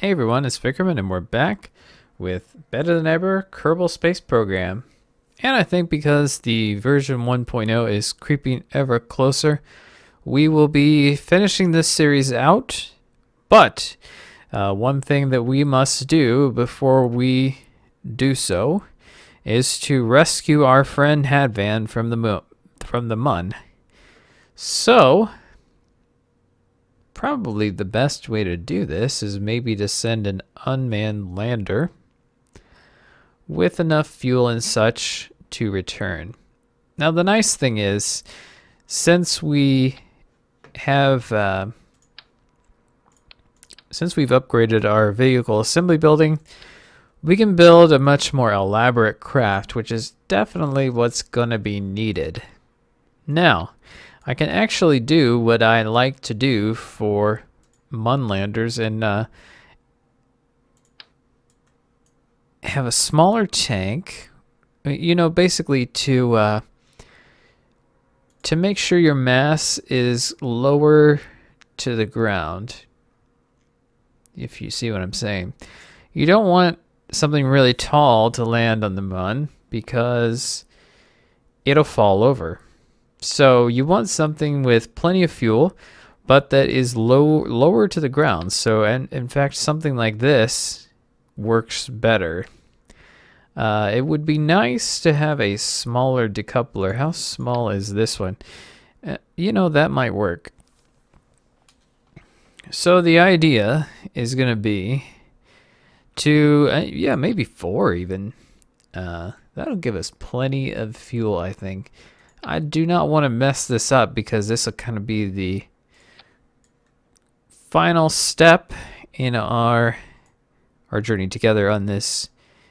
Hey everyone, it's Vickerman and we're back with Better Than Ever Kerbal Space Program. And I think because the version 1.0 is creeping ever closer, we will be finishing this series out. But one thing that we must do before we do so is to rescue our friend Hadvan from the Mun. So, probably the best way to do this is maybe to send an unmanned lander with enough fuel and such to return. Now the nice thing is, since we have since we've upgraded our vehicle assembly building, we can build a much more elaborate craft, which is definitely what's going to be needed. Now, I can actually do what I like to do for Munlanders and have a smaller tank, you know, basically to make sure your mass is lower to the ground, if you see what I'm saying. You don't want something really tall to land on the Mun because it'll fall over. So you want something with plenty of fuel, but that is lower to the ground. So, and in fact, something like this works better. It would be nice to have a smaller decoupler. How small is this one? You know, that might work. So the idea is going to be to, yeah, maybe 4 even. That'll give us plenty of fuel, I think. I do not want to mess this up because this will kind of be the final step in our journey together on this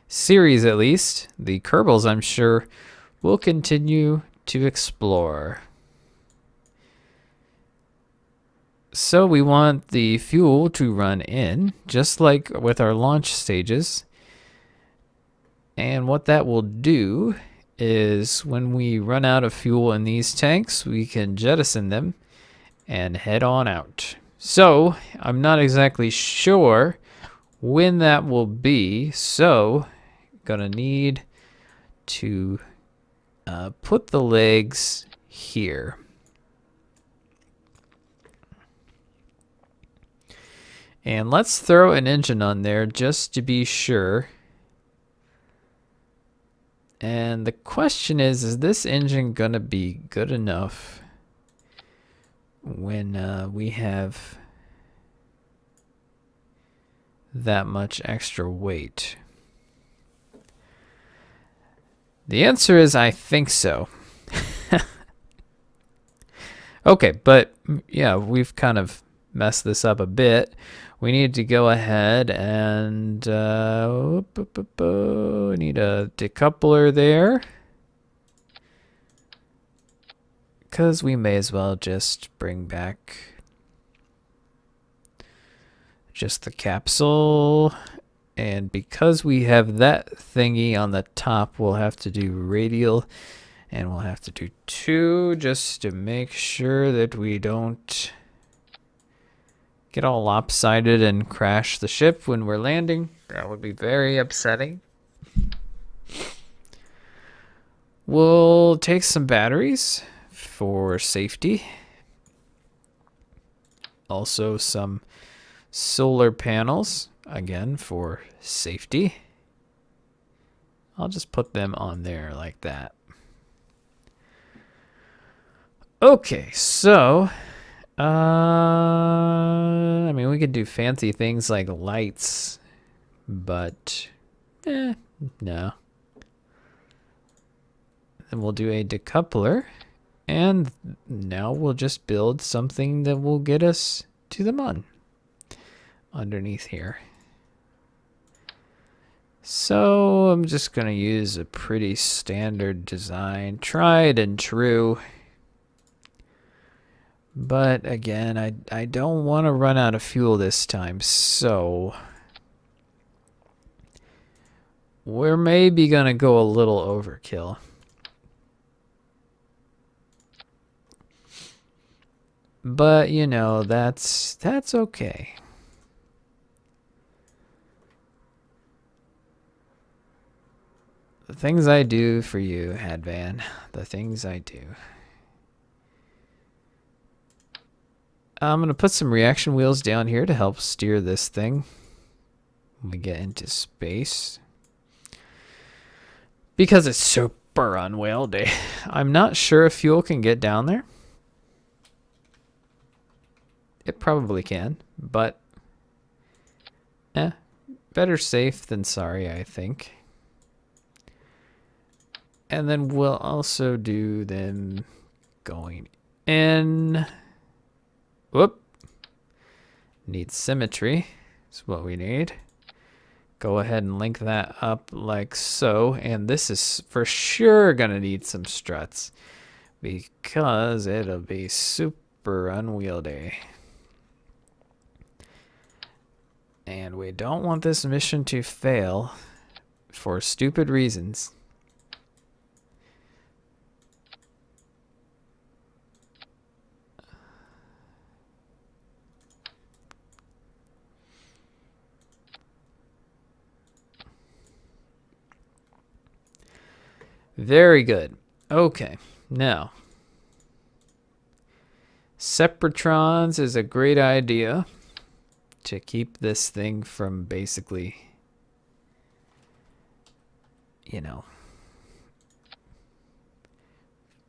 series, at least. The Kerbals, I'm sure, will continue to explore. So we want the fuel to run in, just like with our launch stages. And what that will do is when we run out of fuel in these tanks, we can jettison them and head on out. So I'm not exactly sure when that will be, so gonna need to put the legs here. And let's throw an engine on there just to be sure. And the question is this engine gonna be good enough when we have that much extra weight? The answer is I think so. Okay, but yeah, we've kind of messed this up a bit. We need to go ahead and need a decoupler there, because we may as well just bring back just the capsule. And because we have that thingy on the top, we'll have to do radial, and we'll have to do 2 just to make sure that we don't get all lopsided and crash the ship when we're landing. That would be very upsetting. We'll take some batteries for safety. Also some solar panels, again, for safety. I'll just put them on there like that. Okay, so I mean, we could do fancy things like lights, but no. Then we'll do a decoupler, and now we'll just build something that will get us to the Mun underneath here. So I'm just gonna use a pretty standard design, tried and true. But again, I don't want to run out of fuel this time, so we're maybe gonna go a little overkill. But you know, that's okay. The things I do for you, Hadvan. The things I do. I'm going to put some reaction wheels down here to help steer this thing when we get into space. Because it's super unwieldy. I'm not sure if fuel can get down there. It probably can, but better safe than sorry, I think. And then we'll also do them going in. Whoop. Need symmetry. That's what we need. Go ahead and link that up like so. And this is for sure going to need some struts because it'll be super unwieldy. And we don't want this mission to fail for stupid reasons. Very good. Okay, now separatrons is a great idea to keep this thing from basically, you know,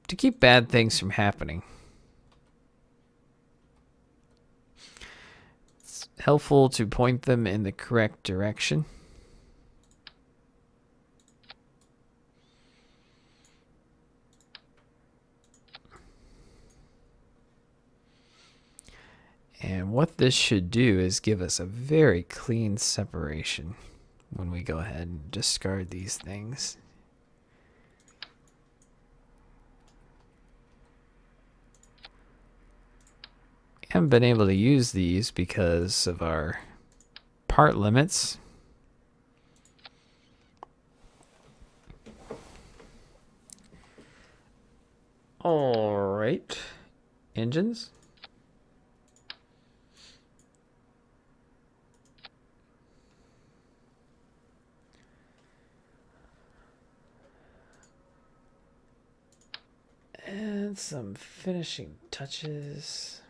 to keep bad things from happening. It's helpful to point them in the correct direction. And what this should do is give us a very clean separation when we go ahead and discard these things. We haven't been able to use these because of our part limits. All right, engines. And some finishing touches.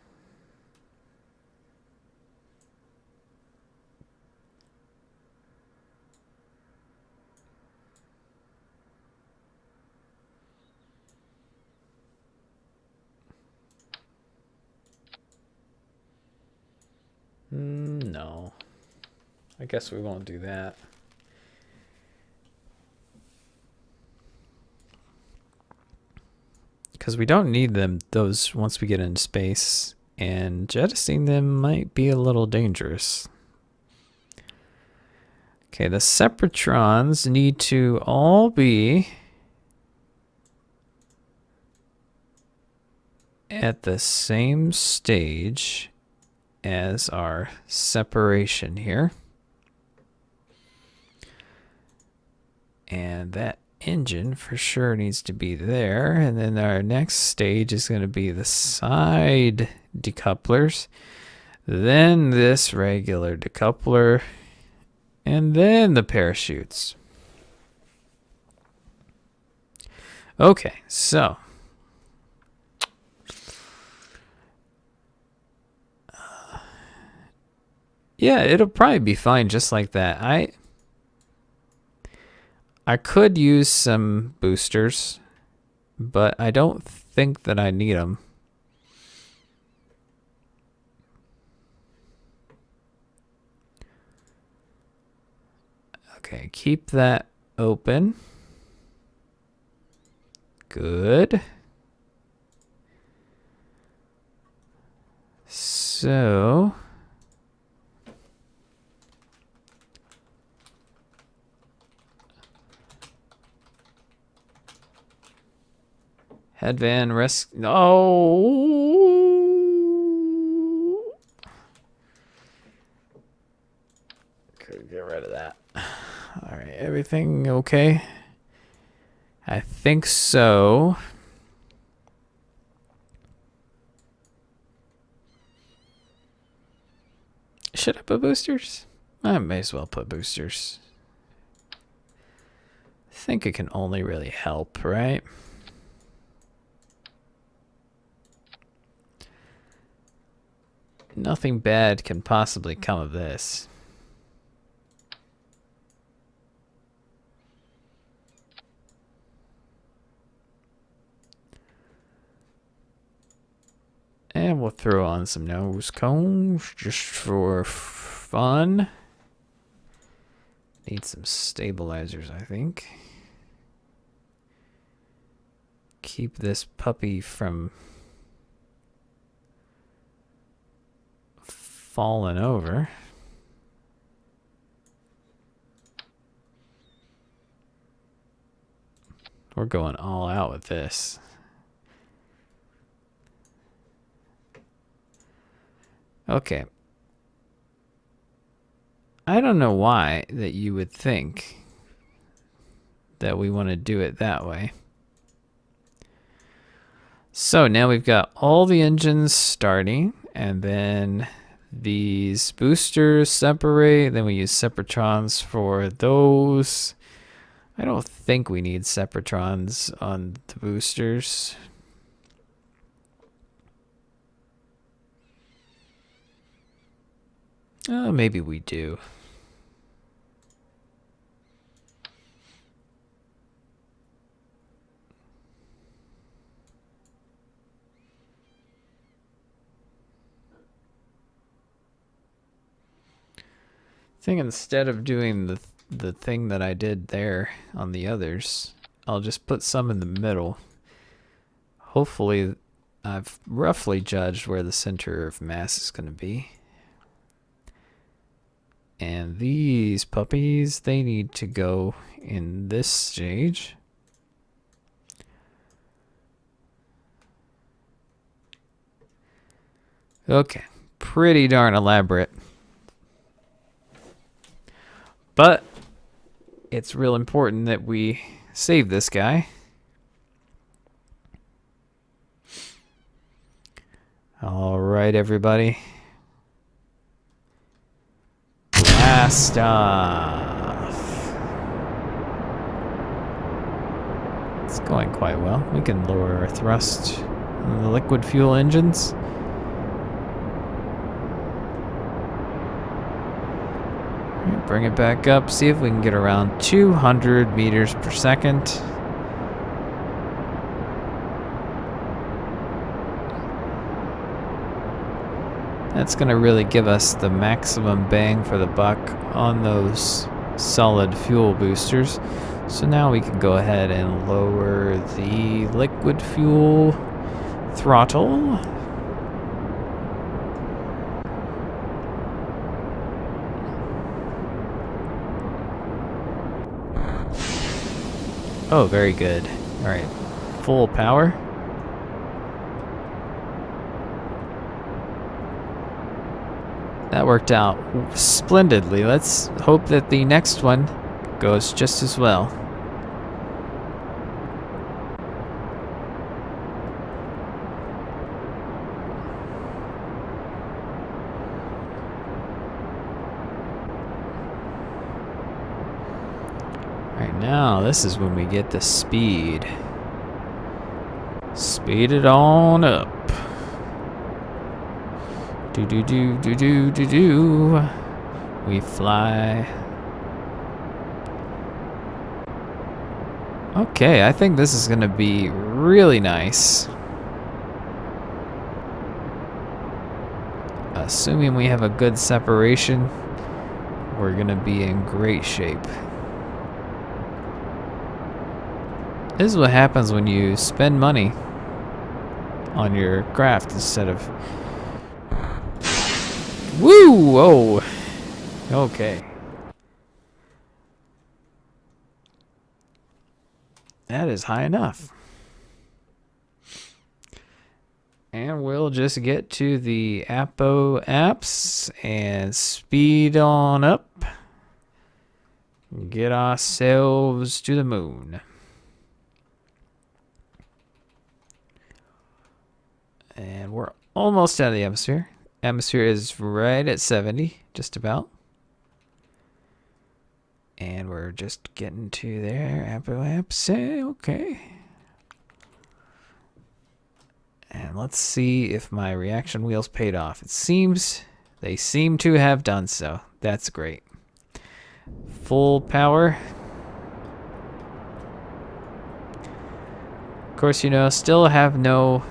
No. I guess we won't do that. Because we don't need those once we get into space, and jettisoning them might be a little dangerous. Okay, the separatrons need to all be at the same stage as our separation here. And that engine for sure needs to be there, and then our next stage is going to be the side decouplers, then this regular decoupler, and then the parachutes. Okay, so yeah, it'll probably be fine just like that. I could use some boosters, but I don't think that I need them. Okay, keep that open. Good. So Hadvan rest. No. Could get rid of that. All right, everything okay? I think so. Should I put boosters? I may as well put boosters. think it can only really help, right? Nothing bad can possibly come of this. And we'll throw on some nose cones just for fun. Need some stabilizers, I think. Keep this puppy from falling over. We're going all out with this. Okay. I don't know why that you would think that we want to do it that way. So now we've got all the engines starting, and then these boosters separate. Then we use separatrons for those. I don't think we need separatrons on the boosters. Oh, maybe we do. I think instead of doing the thing that I did there on the others, I'll just put some in the middle. Hopefully, I've roughly judged where the center of mass is going to be. And these puppies, they need to go in this stage. Okay, pretty darn elaborate. But it's real important that we save this guy. All right, everybody. Blast off. It's going quite well. We can lower our thrust on the liquid fuel engines. Bring it back up, see if we can get around 200 meters per second. That's going to really give us the maximum bang for the buck on those solid fuel boosters. So now we can go ahead and lower the liquid fuel throttle. Oh, very good. All right, full power. That worked out splendidly. Let's hope that the next one goes just as well. Now, this is when we get the speed. Speed it on up. Do do do do do do do. We fly. Okay, I think this is gonna be really nice. Assuming we have a good separation, we're gonna be in great shape. This is what happens when you spend money on your craft instead of... Woo! Oh! Okay. That is high enough. And we'll just get to the Apo apps and speed on up. Get ourselves to the moon. And we're almost out of the atmosphere. Atmosphere is right at 70, just about. And we're just getting to there. Okay. And let's see if my reaction wheels paid off. It seems they seem to have done so. That's great. Full power. Of course, you know, still have no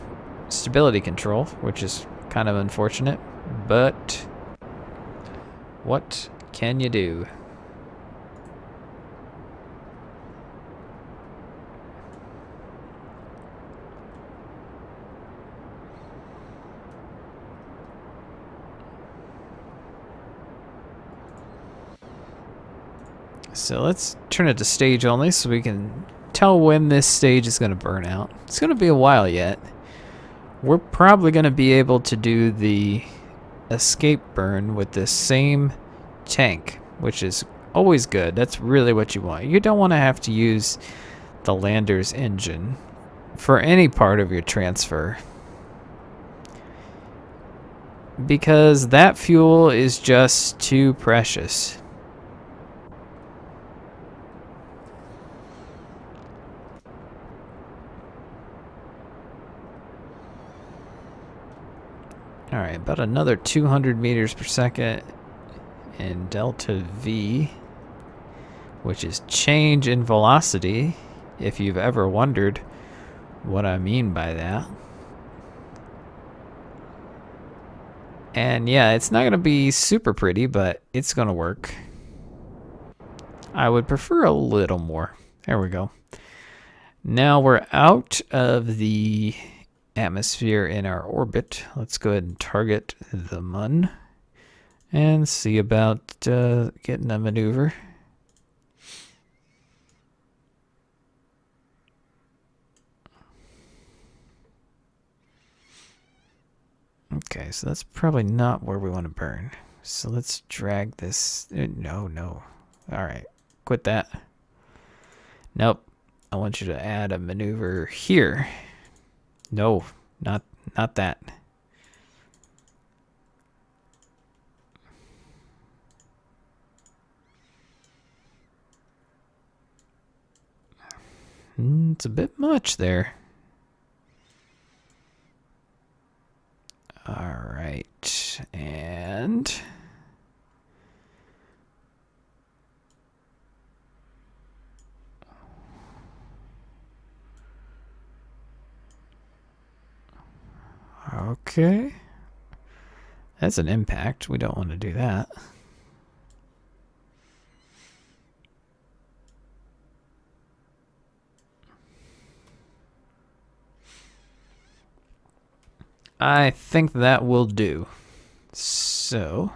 stability control, which is kind of unfortunate, but what can you do? So let's turn it to stage only so we can tell when this stage is going to burn out. It's going to be a while yet. We're probably going to be able to do the escape burn with the same tank, which is always good. That's really what you want. You don't want to have to use the lander's engine for any part of your transfer, because that fuel is just too precious. Alright, about another 200 meters per second in delta V, which is change in velocity, if you've ever wondered what I mean by that. And yeah, it's not going to be super pretty, but it's going to work. I would prefer a little more. There we go. Now we're out of the atmosphere in our orbit. Let's go ahead and target the Mun and see about getting a maneuver. Okay, so that's probably not where we want to burn. So let's drag this. No. All right, quit that. Nope. I want you to add a maneuver here. No, not that. It's a bit much there. All right, and okay. That's an impact. We don't want to do that. I think that will do. So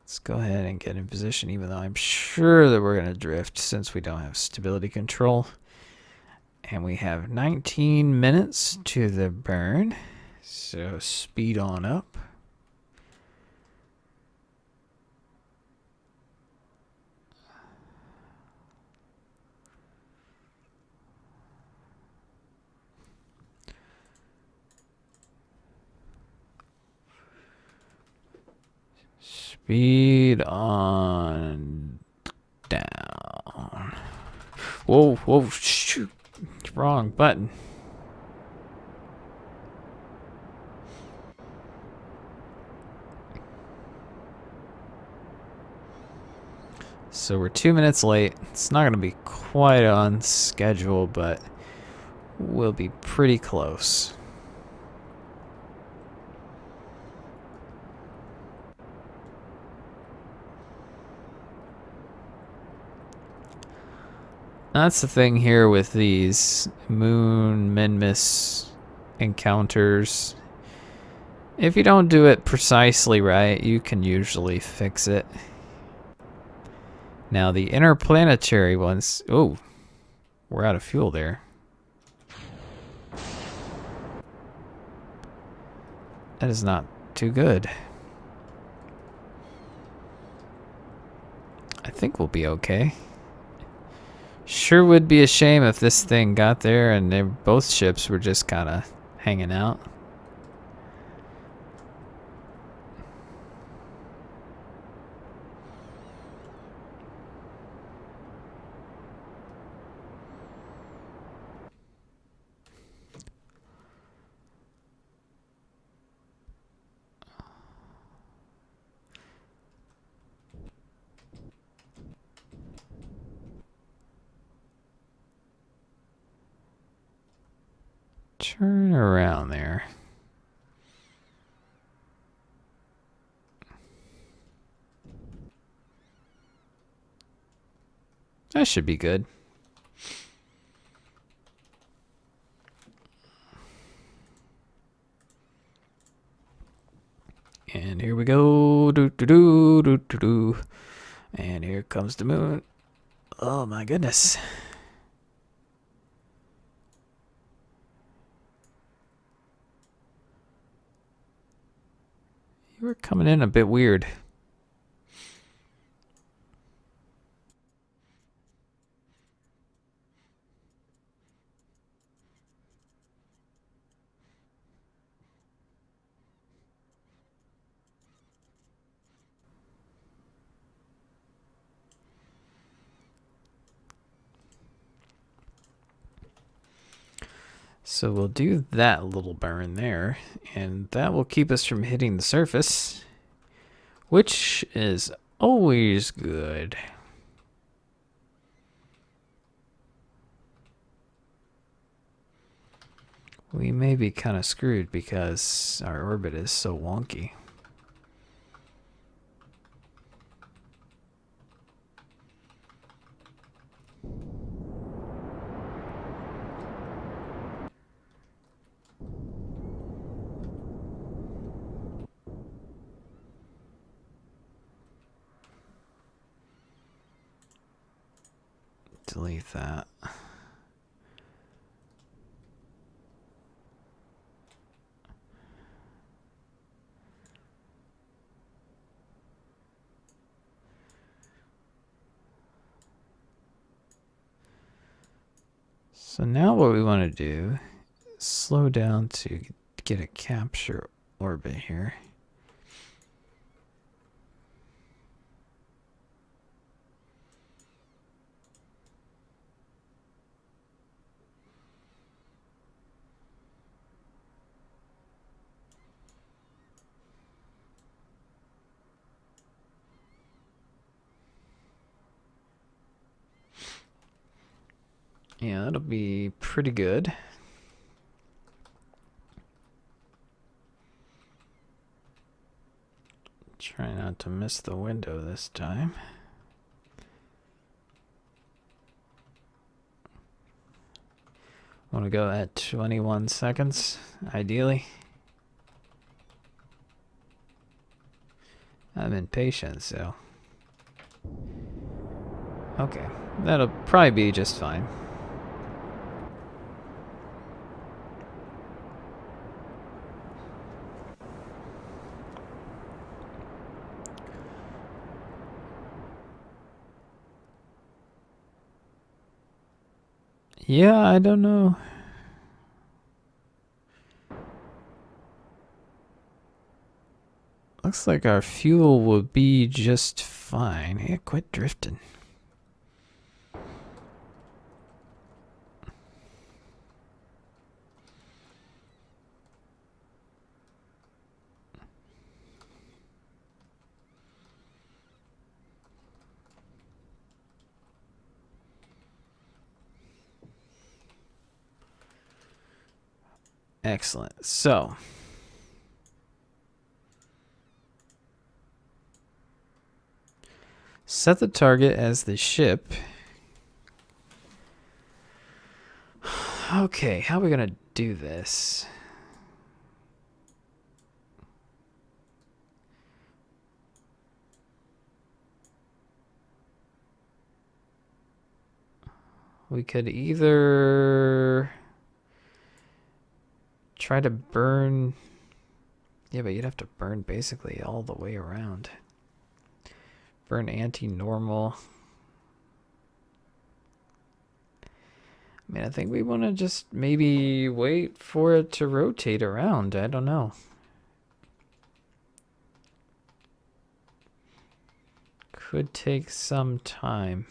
let's go ahead and get in position, even though I'm sure that we're going to drift since we don't have stability control. And we have 19 minutes to the burn. So speed on up. Speed on down. Whoa, shoot. Wrong button. So we're 2 minutes late. It's not going to be quite on schedule, but we'll be pretty close. That's the thing here with these moon min-miss encounters. If you don't do it precisely right, you can usually fix it. Now the interplanetary ones... Oh, we're out of fuel there. That is not too good. I think we'll be okay. Sure would be a shame if this thing got there and both ships were just kind of hanging out. Turn around there. That should be good. And here we go. Do, do, do, do, do, do. And here comes the moon. Oh my goodness. You were coming in a bit weird. So we'll do that little burn there, and that will keep us from hitting the surface, which is always good. We may be kind of screwed because our orbit is so wonky. Delete that. So now what we want to do is slow down to get a capture orbit here. Yeah, that'll be pretty good. Try not to miss the window this time. Want to go at 21 seconds, ideally. I'm impatient, so. Okay, that'll probably be just fine. Yeah, I don't know. Looks like our fuel will be just fine. Hey, quit drifting. Excellent. So, set the target as the ship. Okay, how are we going to do this? We could either try to burn. Yeah, but you'd have to burn basically all the way around. Burn anti-normal. I mean, I think we want to just maybe wait for it to rotate around. I don't know. Could take some time.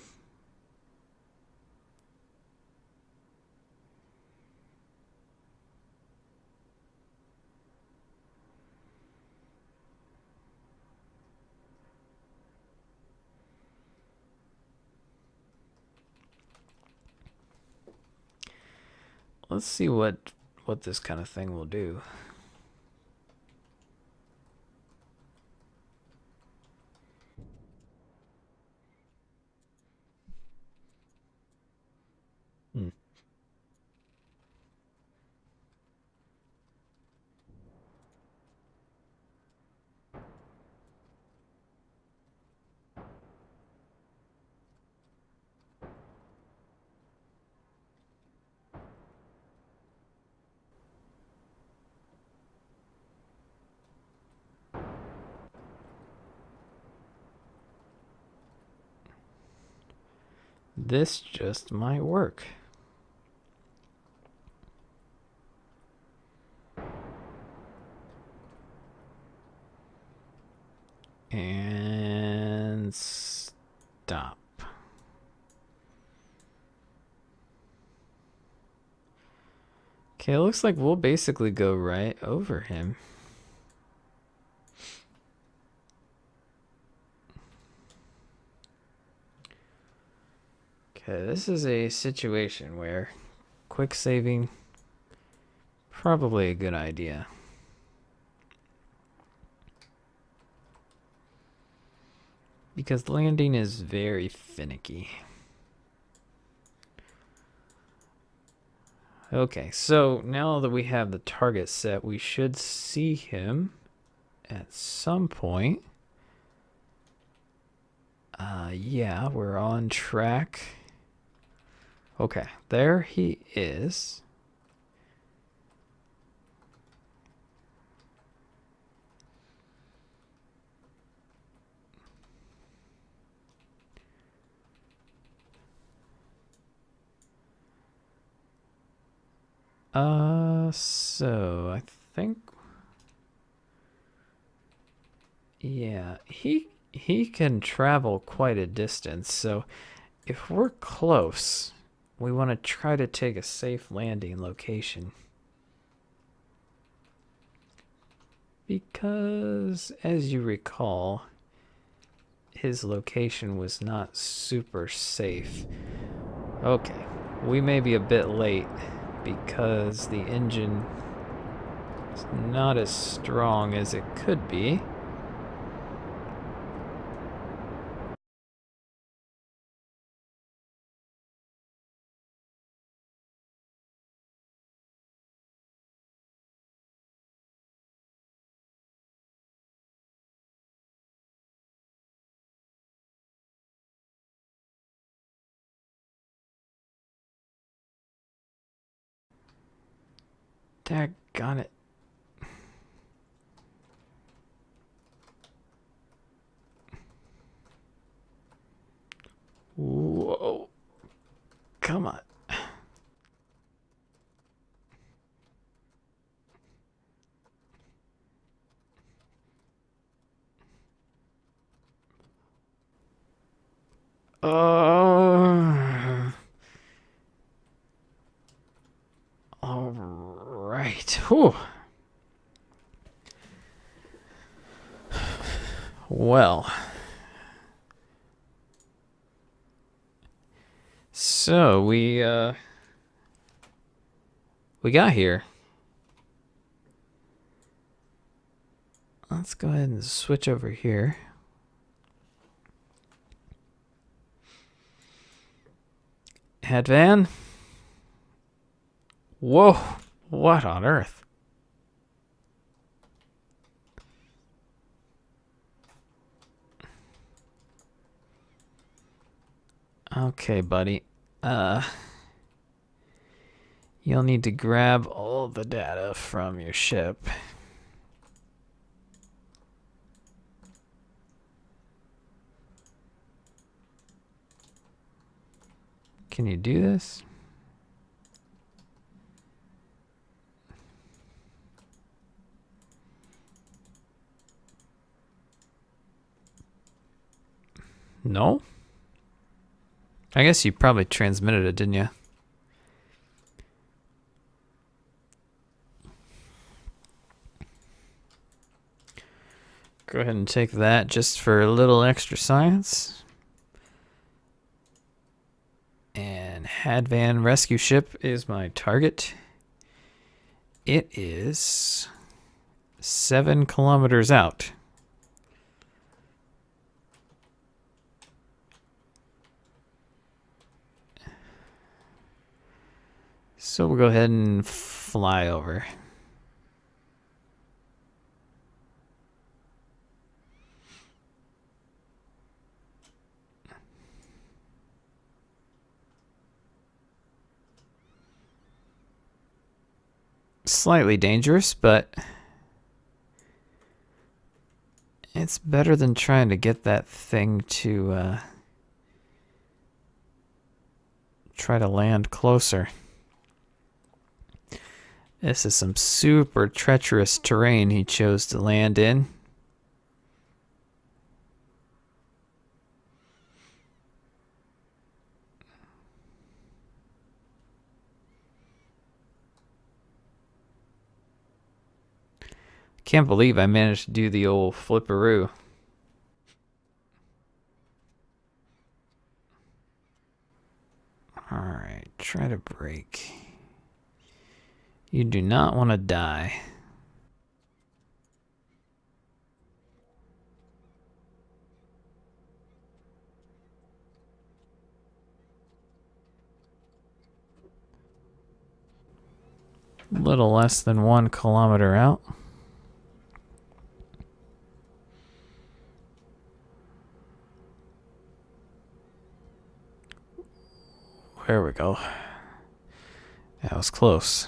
Let's see what what this kind of thing will do. This just might work. And stop. Okay, it looks like we'll basically go right over him. Okay, this is a situation where quick saving, probably a good idea. Because landing is very finicky. Okay, so now that we have the target set, we should see him at some point. Yeah, we're on track. Okay, there he is. So I think, yeah, he can travel quite a distance. So if we're close, we want to try to take a safe landing location. Because, as you recall, his location was not super safe. Okay, we may be a bit late because the engine is not as strong as it could be. Daggone it. Whoa. Come on. All right. Whew. Well. So we got here. Let's go ahead and switch over here. Hadvan? Whoa, what on earth? Okay, buddy. You'll need to grab all the data from your ship. Can you do this? No? I guess you probably transmitted it, didn't you? Go ahead and take that just for a little extra science. And Hadvan rescue ship is my target. It is 7 kilometers out. So we'll go ahead and fly over. Slightly dangerous, but it's better than trying to get that thing to try to land closer. This is some super treacherous terrain he chose to land in. Can't believe I managed to do the old flipperoo. Alright, try to brake. You do not want to die. A little less than 1 kilometer out. There we go. That was close.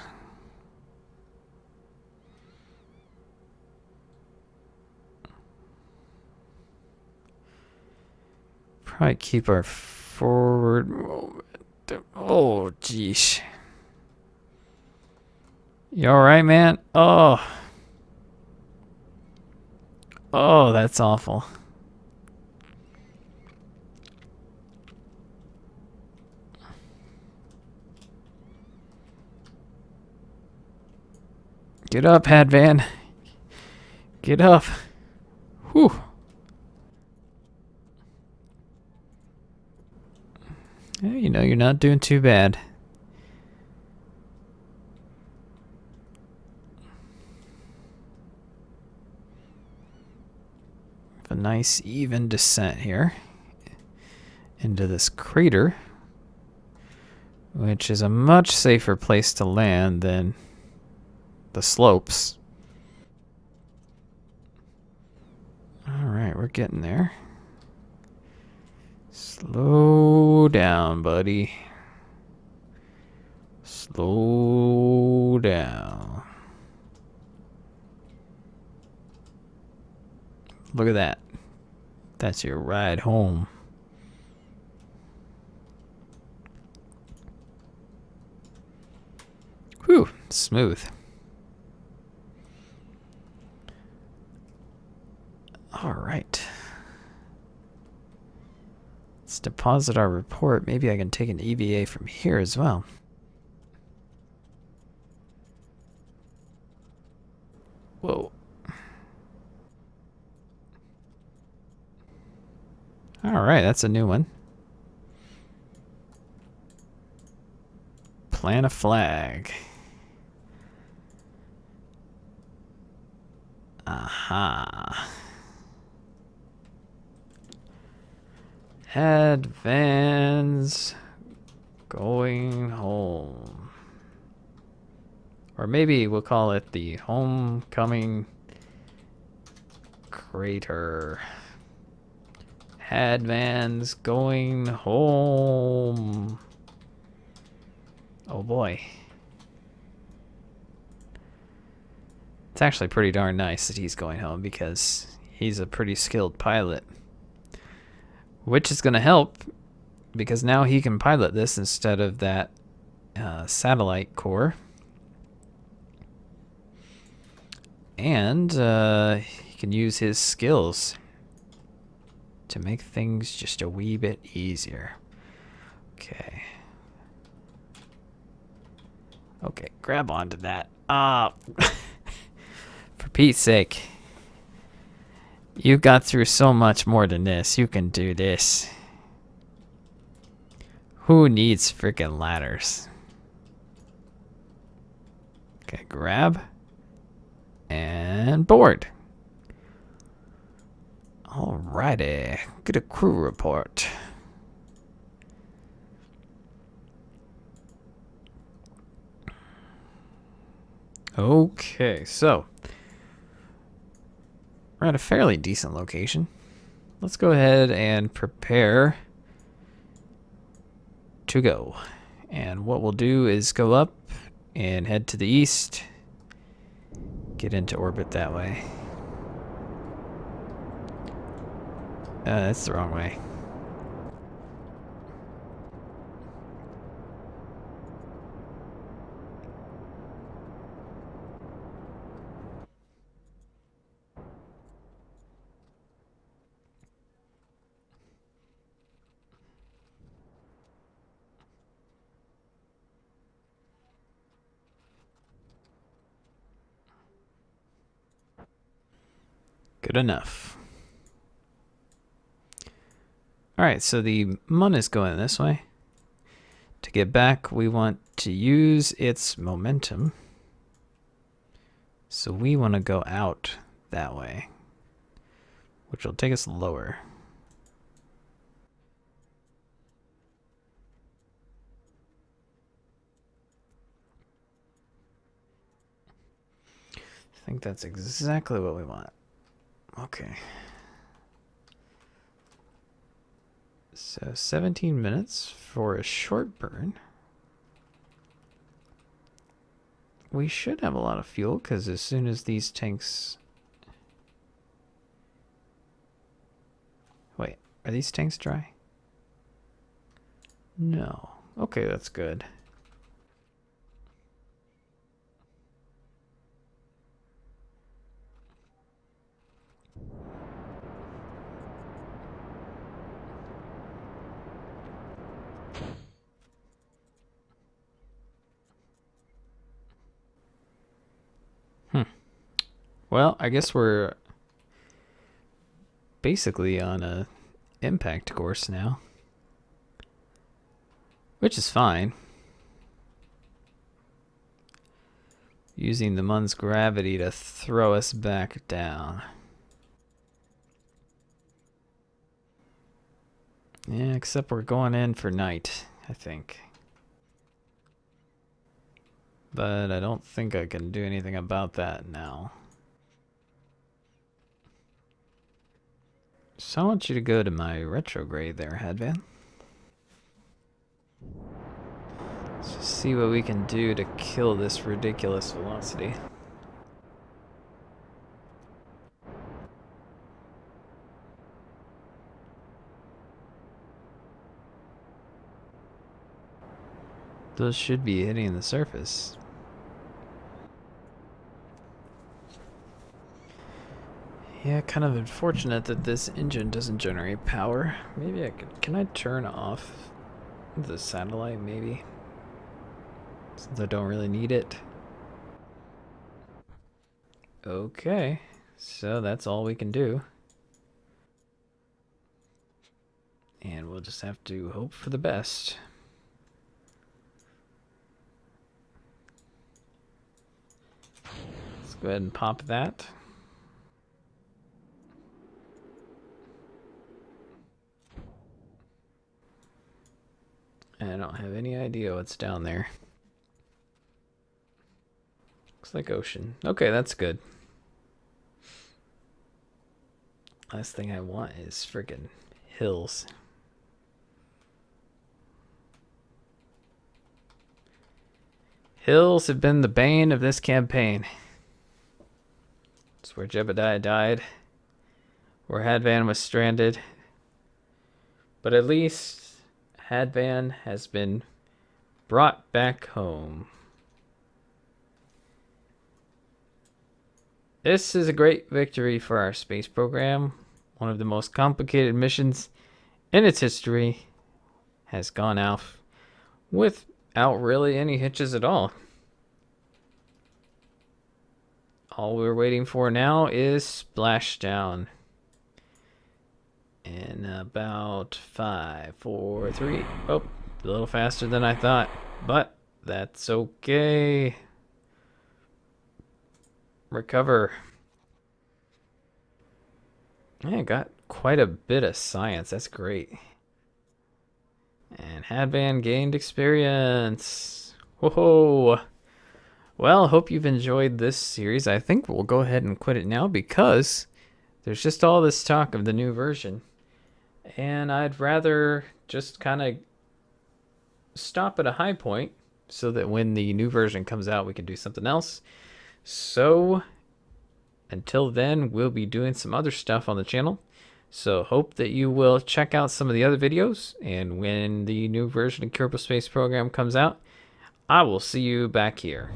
Probably keep our forward movement. Oh, geez. You alright, man? Oh. Oh, that's awful. Get up, Hadvan. Get up. Whew. Yeah, you know, you're not doing too bad. A nice even descent here into this crater, which is a much safer place to land than the slopes. Alright, we're getting there. Slow down, buddy. Slow down. Look at that. That's your ride home. Whew, smooth. All right. Let's deposit our report. Maybe I can take an EVA from here as well. Whoa. All right, that's a new one. Plant a flag. Aha. Hadvan's going home. Or maybe we'll call it the homecoming crater. Hadvan's going home. Oh boy. It's actually pretty darn nice that he's going home because he's a pretty skilled pilot. Which is going to help because now he can pilot this instead of that satellite core. And he can use his skills to make things just a wee bit easier. Okay. Okay, grab onto that. For Pete's sake. You got through so much more than this. You can do this. Who needs freaking ladders? Okay, grab. And board. Alrighty. Get a crew report. Okay, so we're at a fairly decent location. Let's go ahead and prepare to go. And what we'll do is go up and head to the east. Get into orbit that way. That's the wrong way. Good enough. Alright, so the Mun is going this way. To get back, we want to use its momentum. So we want to go out that way, which will take us lower. I think that's exactly what we want. Okay. So 17 minutes for a short burn. We should have a lot of fuel because as soon as these tanks... Wait, are these tanks dry? No. Okay, that's good. Well, I guess we're basically on a impact course now, which is fine. Using the Mun's gravity to throw us back down. Yeah, except we're going in for night, I think. But I don't think I can do anything about that now. So I want you to go to my retrograde there, Hadvan. Let's just see what we can do to kill this ridiculous velocity. Those should be hitting the surface. Yeah, kind of unfortunate that this engine doesn't generate power. Maybe I could... Can I turn off the satellite, maybe? Since I don't really need it. Okay, so that's all we can do. And we'll just have to hope for the best. Let's go ahead and pop that. I don't have any idea what's down there. Looks like ocean. Okay, that's good. Last thing I want is friggin' hills. Hills have been the bane of this campaign. It's where Jebediah died, where Hadvan was stranded. But at least Hadvan has been brought back home. This is a great victory for our space program. One of the most complicated missions in its history has gone off without really any hitches at all. All we're waiting for now is splashdown. In about 5, 4, 3. Oh, a little faster than I thought, but that's okay. Recover. Yeah, got quite a bit of science. That's great. And Hadvan gained experience. Whoa. Well, hope you've enjoyed this series. I think we'll go ahead and quit it now because there's just all this talk of the new version. And I'd rather just kind of stop at a high point so that when the new version comes out, we can do something else. So until then, we'll be doing some other stuff on the channel. So hope that you will check out some of the other videos. And when the new version of Kerbal Space Program comes out, I will see you back here.